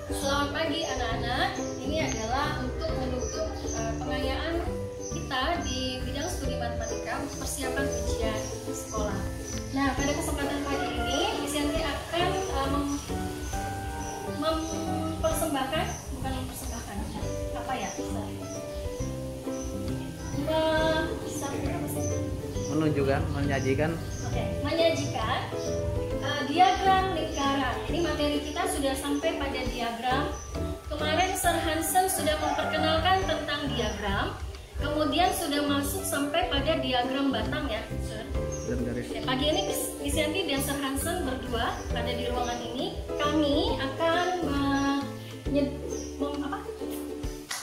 Selamat pagi anak-anak. Ini adalah untuk mendukung pengayaan kita di bidang studi matematika untuk persiapan ujian sekolah. Nah, pada kesempatan pagi ini, Miss Yanti akan mempersembahkan, bukan mempersembahkan, apa ya? Menunjukkan, menyajikan. Oke, menyajikan diagram lingkaran. Ini materi kita sudah sampai pada diagram. Kemarin Sir Hansen sudah memperkenalkan tentang diagram. Kemudian sudah masuk sampai pada diagram batang ya, Sir. Dan garis. Oke, pagi ini Miss Yanti dan Sir Hansen berdua pada di ruangan ini. Kami akan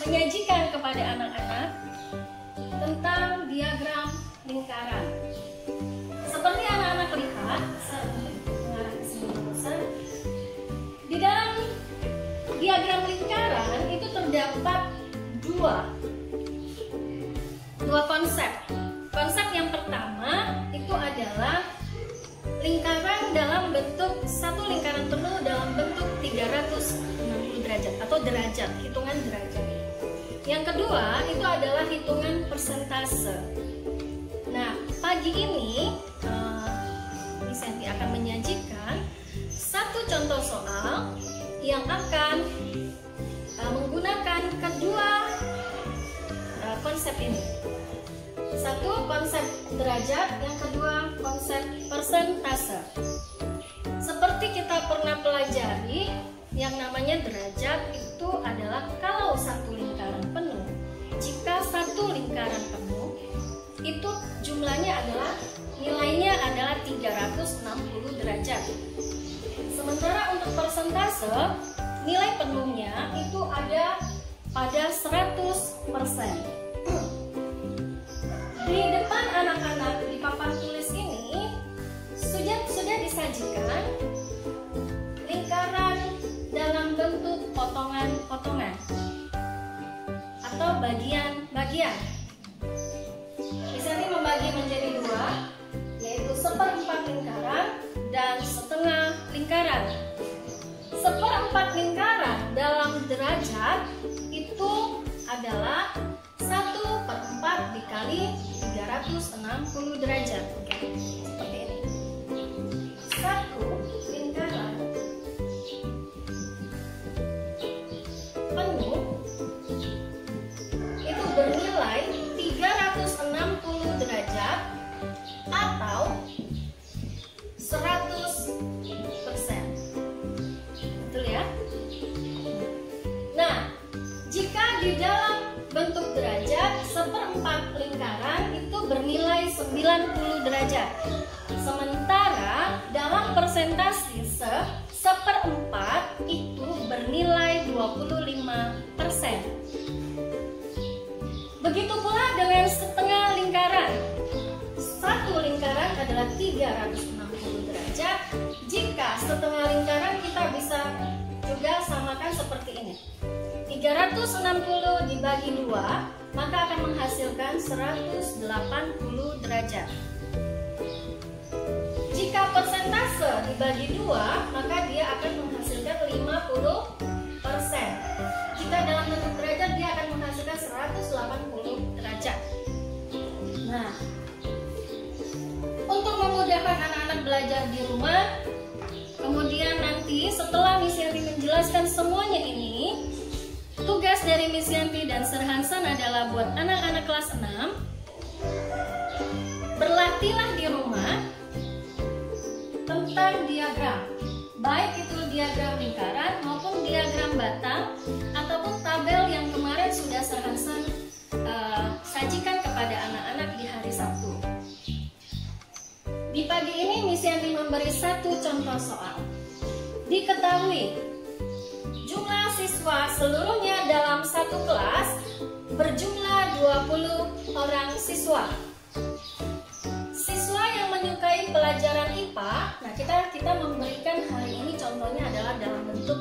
menyajikan kepada anak-anak tentang diagram lingkaran. Seperti anak-anak lihat, mengarah ke sini dulu, Sir. Di dalam diagram lingkaran itu terdapat dua konsep. Konsep yang pertama itu adalah lingkaran dalam bentuk satu lingkaran penuh dalam bentuk 360 derajat atau derajat, hitungan derajat. Yang kedua itu adalah hitungan persentase. Nah, pagi ini Miss Yanti akan menyajikan satu contoh soal yang akan menggunakan kedua konsep ini. Satu konsep derajat, yang kedua konsep persentase. Seperti kita pernah pelajari, yang namanya derajat itu adalah kalau satu lingkaran penuh, jika satu lingkaran penuh itu jumlahnya adalah nilainya adalah 360 derajat. Sementara untuk persentase, nilai penuhnya itu ada pada 100%. Di depan anak-anak di papan tulis ini sudah disajikan lingkaran dalam bentuk potongan-potongan atau bagian-bagian. Misalnya membagi menjadi dua, yaitu 1/4 lingkaran dan setengah lingkaran. 1/4 lingkaran dalam derajat itu adalah 1/4 dikali 360 derajat. Oke, seperti ini. Satu lingkaran penuh itu bernilai 360 derajat atau 100%. Betul ya? Nah, jika di dalam bentuk derajat 1/4 lingkaran itu bernilai 90 derajat. Sementara dalam persentase 1/4 itu bernilai 25%. Begitu pula dengan setengah lingkaran. Satu lingkaran adalah 360 derajat. Jika setengah lingkaran kita bisa juga samakan seperti ini. 360 dibagi 2 maka akan menghasilkan 180 derajat. Jika persentase dibagi 2 maka dia akan menghasilkan 50%. Jika dalam bentuk derajat dia akan menghasilkan 180 derajat. Nah, untuk memudahkan anak-anak belajar di rumah, kemudian nanti setelah Miss Yanti menjelaskan semuanya ini, tugas dari Miss Yanti dan Sir Hansen adalah buat anak-anak kelas 6, berlatihlah di rumah tentang diagram, baik itu diagram lingkaran maupun diagram batang ataupun tabel yang kemarin sudah Sir Hansen sajikan kepada anak-anak di hari Sabtu. Di pagi ini Miss Yanti memberi satu contoh soal. Diketahui jumlah siswa seluruhnya dalam satu kelas berjumlah 20 orang siswa. Siswa yang menyukai pelajaran IPA, nah kita memberikan hari ini contohnya adalah dalam bentuk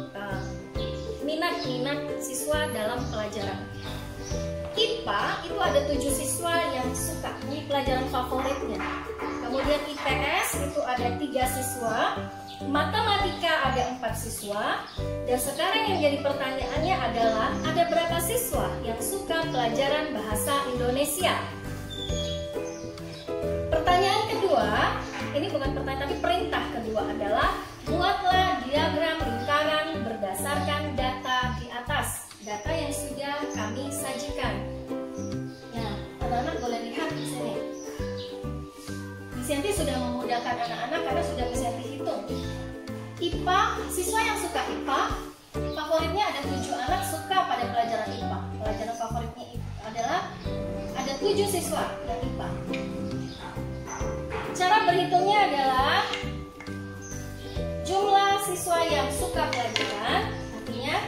minat siswa dalam pelajaran. IPA itu ada 7 siswa yang suka, ini pelajaran favoritnya. Kemudian IPS itu ada 3 siswa, matematika ada 4 siswa. Dan sekarang yang jadi pertanyaannya adalah ada berapa siswa yang suka pelajaran bahasa Indonesia? Pertanyaan kedua, ini bukan pertanyaan tapi perintah kedua adalah buatlah diagram lingkaran berdasarkan data di atas, data yang sudah kami sajikan. Nah, anak-anak boleh lihat di sini. Miss Yanti sudah memudahkan anak-anak karena sudah Miss Yanti hitung. IPA, siswa yang suka IPA, favoritnya ada 7 anak suka pada pelajaran IPA. Pelajaran favoritnya adalah ada 7 siswa yang IPA. Cara berhitungnya adalah jumlah siswa yang suka pelajaran, artinya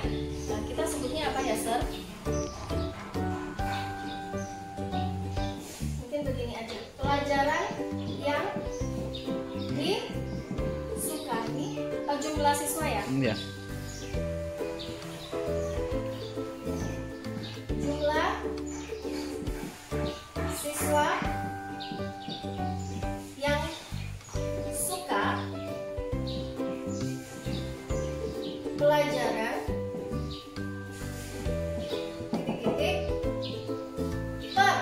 kita sebutnya apa ya, Sir? Mungkin begini aja, pelajaran yang disukai, jumlah siswa ya? Iya. Jumlah siswa yang suka pelajaran titik-titik per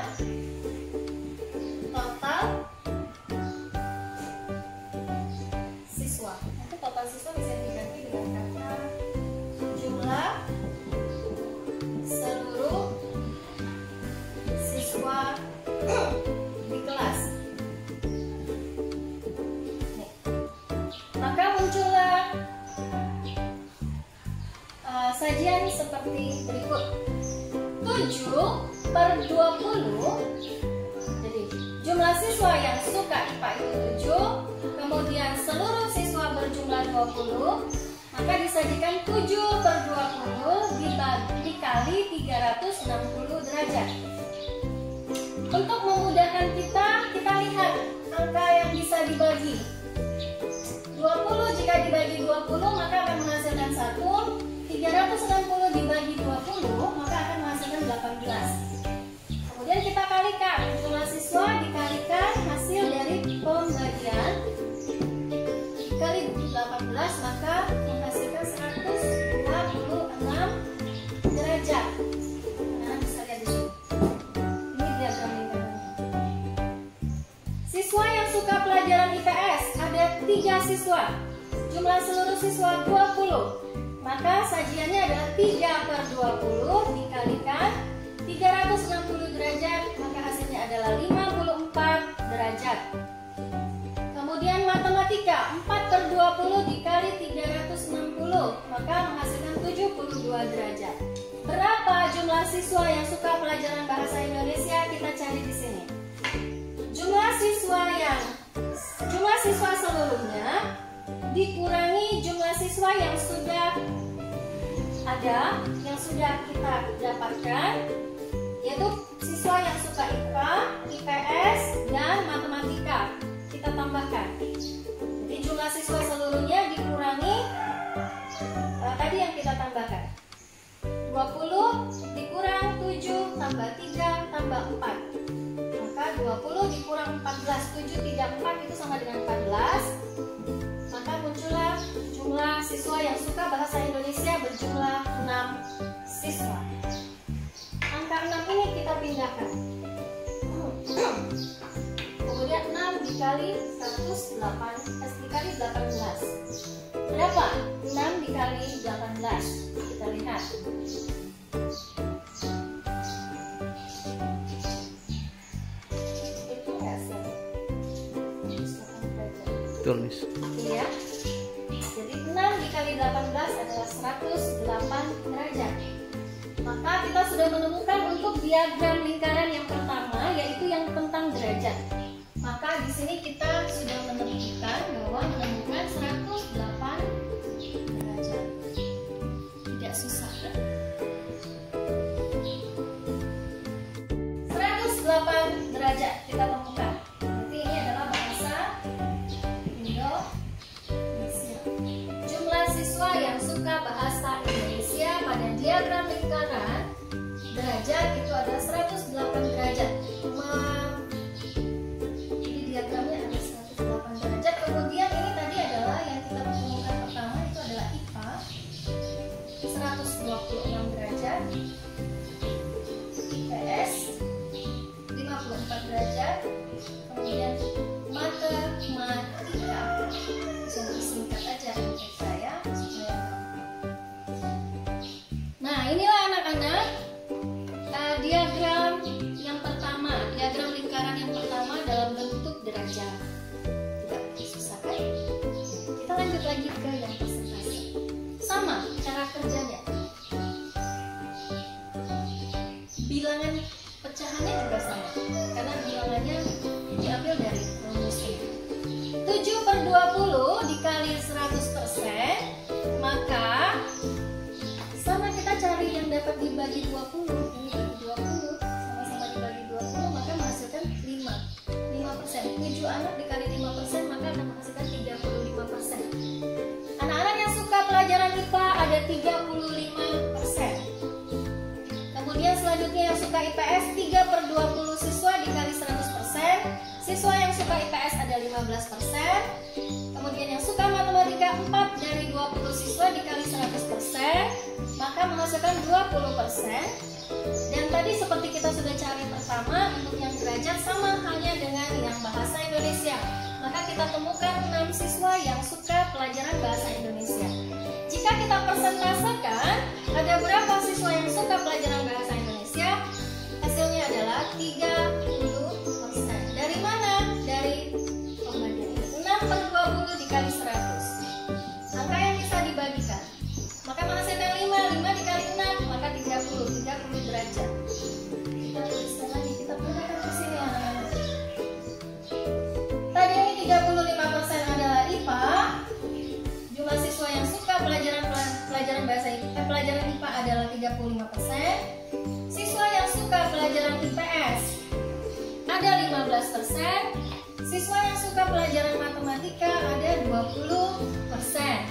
total siswa. Nanti total siswa bisa diganti dengan kata jumlah seluruh siswa di kelas. Maka muncullah sajian seperti berikut. 7 per 20. Jadi jumlah siswa yang suka IPA itu 7, kemudian seluruh siswa berjumlah 20, maka disajikan 7 per 20 dikali 360 derajat. Untuk memudahkan kita lihat angka yang bisa dibagi. 20 jika dibagi 20 maka akan menghasilkan 1. 360 dibagi 20 maka akan menghasilkan 18. Kemudian kita kalikan jumlah siswa dikalikan hasil dari pembagian dikali 18 maka menghasilkan 126 derajat. Nah, bisa lihat di sini. Ini diagram lingkarannya. Siswa yang suka pelajaran IPS ada 3 siswa. Jumlah seluruh siswa 20. Maka sajiannya adalah 3 per 20 dikalikan 360 derajat, maka hasilnya adalah 54 derajat. Kemudian matematika 4 per 20 dikali 360, maka menghasilkan 72 derajat. Berapa jumlah siswa yang suka pelajaran bahasa Indonesia? Kita cari di sini. Jumlah siswa seluruhnya dikurangi jumlah siswa yang sudah ada, yang sudah kita dapatkan, yaitu siswa yang suka IPA, IPS, dan matematika. Kita tambahkan. Jadi jumlah siswa seluruhnya dikurangi tadi yang kita tambahkan. 20 dikurang 7 tambah 3 tambah 4. Maka 20 dikurang 14, 7 tidak 4 itu sama dengan 14. Maka muncullah jumlah siswa yang suka bahasa Indonesia berjumlah 6 siswa. Angka 6 ini kita pindahkan. Kemudian 6 dikali 18. Berapa? 6 dikali 18. Kita lihat. Itu hasil. Betul, Miss. Iya. Jadi 6 dikali 18 adalah 108 derajat. Maka kita sudah menemukan untuk diagram lingkaran yang pertama, yaitu yang tentang derajat. Maka di sini kita sudah menemukan bahwa menemukan 108 derajat. Tidak susah, kan? 108 derajat kita temukan. Berarti ini adalah bahasa Indonesia. Jumlah siswa yang suka bahasa Indonesia pada diagram lingkaran derajat itu adalah 108 derajat. Ini diagramnya ada 126 derajat, IPS 54 derajat, kemudian matematika. Bisa disingkat aja MTK ya, supaya nah inilah anak-anak diagram yang pertama, diagram lingkaran yang pertama dalam bentuk derajat. Tidak susah kan? Kita lanjut lagi ke yang persentase. Sama cara kerjanya. Bilangan pecahannya juga sama, karena bilangannya diambil dari rumusnya. 7/20 dikali 100%, maka sama kita cari yang dapat dibagi 20. Ini bagi 20, sama-sama dibagi 20, maka menghasilkan 5%. 7 anak dikali 5%, maka akan menghasilkan 35%. Anak-anak yang suka pelajaran IPA ada 35%. Kemudian selanjutnya yang suka IPS 3/20 siswa dikali 100%. Siswa yang suka IPS ada 15%. Kemudian yang suka matematika 4 dari 20 siswa dikali 100%, maka menghasilkan 20%. Dan tadi seperti kita sudah cari pertama, untuk yang derajat sama halnya dengan yang bahasa Indonesia. Maka kita temukan 6 siswa yang suka pelajaran bahasa Indonesia. Jika kita persentasekan, ada berapa siswa yang suka pelajaran bahasa Indonesia? Hasilnya adalah 30%. Dari mana? Dari pembagian ini. 6/20 dikali 100. Angka yang bisa dibagikan. Maka menghasilkan 5 dikali 6, maka 30 derajat. Kita tuliskan lagi, kita gunakan di sini anak-anak. Tadi ini 35% adalah IPA. Jumlah siswa yang suka pelajaran pelajaran IPA adalah 35%. Siswa yang suka pelajaran IPS ada 15%. Siswa yang suka pelajaran matematika ada 20%.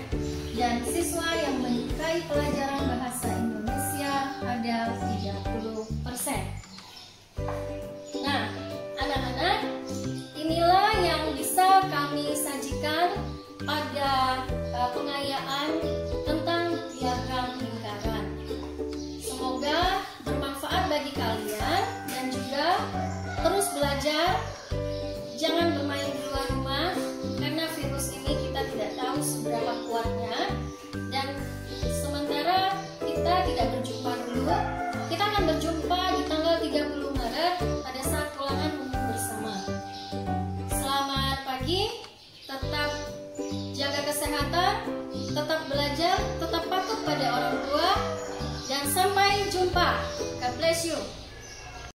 Dan siswa yang menyukai pelajaran bahasa Indonesia ada 30%. Nah, anak-anak, inilah yang bisa kami sajikan pada pengayaan tentang diagram lingkaran. Semoga bermanfaat bagi kalian dan juga terus belajar. Jangan bermain di luar rumah, karena virus ini kita tidak tahu seberapa kuatnya. Dan sementara kita tidak berjumpa dulu, kita akan berjumpa di tanggal 30 Maret pada saat ulangan umum bersama. Selamat pagi, tetap jaga kesehatan, tetap belajar, tetap patuh pada orang tua, dan sampai jumpa. God bless you.